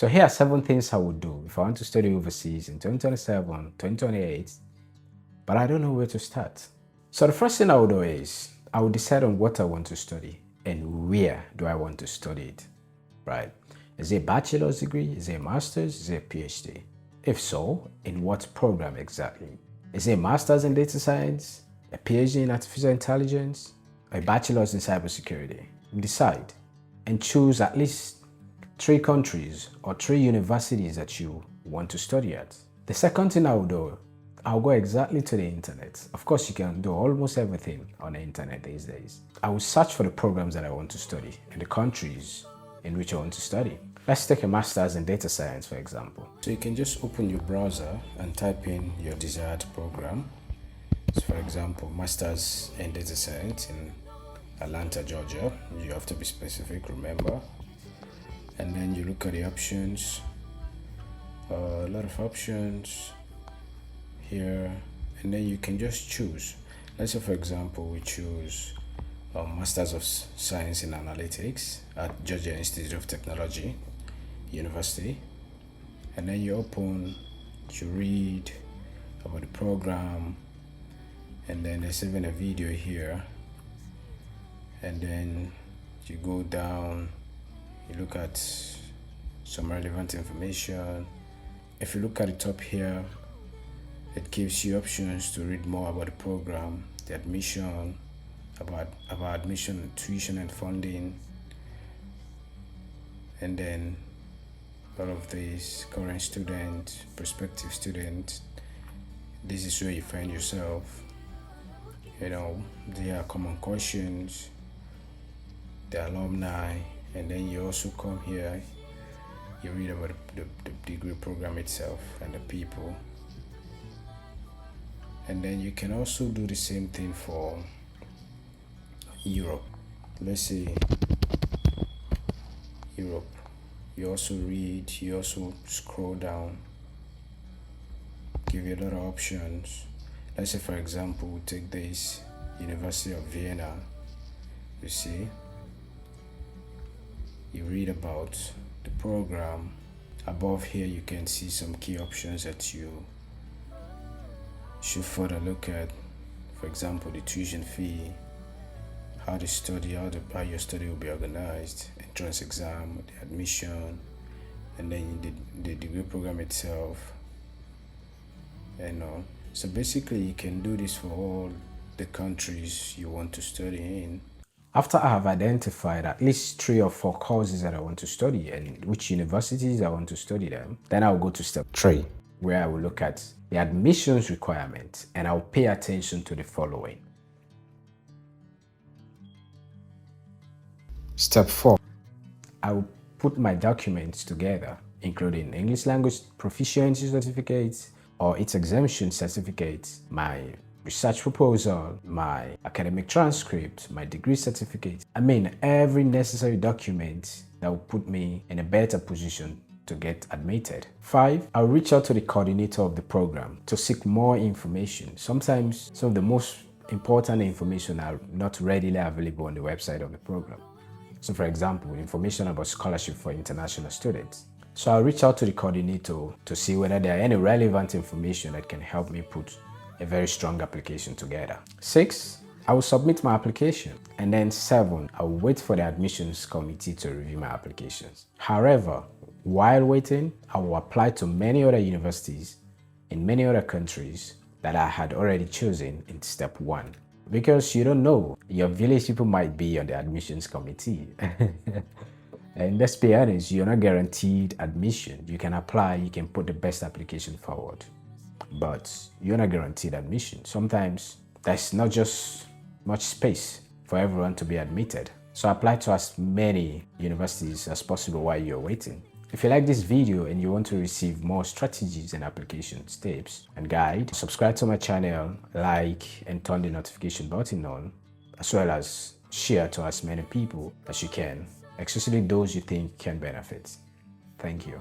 So here are 7 things I would do if I want to study overseas in 2027, 2028, but I don't know where to start. So the first thing I would do is I would decide on what I want to study and where do I want to study it, right? Is it a bachelor's degree? Is it a master's? Is it a PhD? If so, in what program exactly? Is it a master's in data science, a PhD in artificial intelligence, or a bachelor's in cybersecurity? Decide and choose at least 3 countries or 3 universities that you want to study at. The second thing I will do, I'll go exactly to the internet. Of course, you can do almost everything on the internet these days. I will search for the programs that I want to study and the countries in which I want to study. Let's take a master's in data science, for example. So you can just open your browser and type in your desired program. So for example, master's in data science in Atlanta, Georgia. You have to be specific, remember. And then you look at the options, a lot of options here, and then you can just choose. Let's say for example we choose Masters of Science in Analytics at Georgia Institute of Technology University, and then you open to read about the program, and then there's even a video here, and then you go down, you look at some relevant information. If you look at the top here, it gives you options to read more about the program, the admission, about admission, tuition and funding, and then all of these current students, prospective students. This is where you find yourself. There are common questions, the alumni, and then you also come here, you read about the degree program itself and the people. And then you can also do the same thing for Europe. Let's say Europe. You also read, you also scroll down, give you a lot of options. Let's say for example, we take this University of Vienna. You see, you read about the program. Above here you can see some key options that you should further look at. For example, the tuition fee, how to study, how your study will be organized, entrance exam, the admission, and then the degree program itself. So basically you can do this for all the countries you want to study in. After I have identified at least 3 or 4 courses that I want to study and which universities I want to study them, then I'll go to step 3, where I will look at the admissions requirements and I'll pay attention to the following. Step 4, I will put my documents together, including English language proficiency certificates or its exemption certificates, my research proposal, my academic transcript, my degree certificate. Every necessary document that will put me in a better position to get admitted. 5, I'll reach out to the coordinator of the program to seek more information. Sometimes some of the most important information are not readily available on the website of the program. So for example, information about scholarship for international students. So I'll reach out to the coordinator to see whether there are any relevant information that can help me put a very strong application together. 6, I will submit my application. And then 7, I will wait for the admissions committee to review my applications. However, while waiting, I will apply to many other universities in many other countries that I had already chosen in step 1. Because you don't know, your village people might be on the admissions committee. And let's be honest, you're not guaranteed admission. You can apply, you can put the best application forward, but you're not guaranteed admission. Sometimes there's not just much space for everyone to be admitted. So apply to as many universities as possible while you're waiting. If you like this video and you want to receive more strategies and application tips and guide, subscribe to my channel, like and turn the notification button on, as well as share to as many people as you can, especially those you think can benefit. Thank you.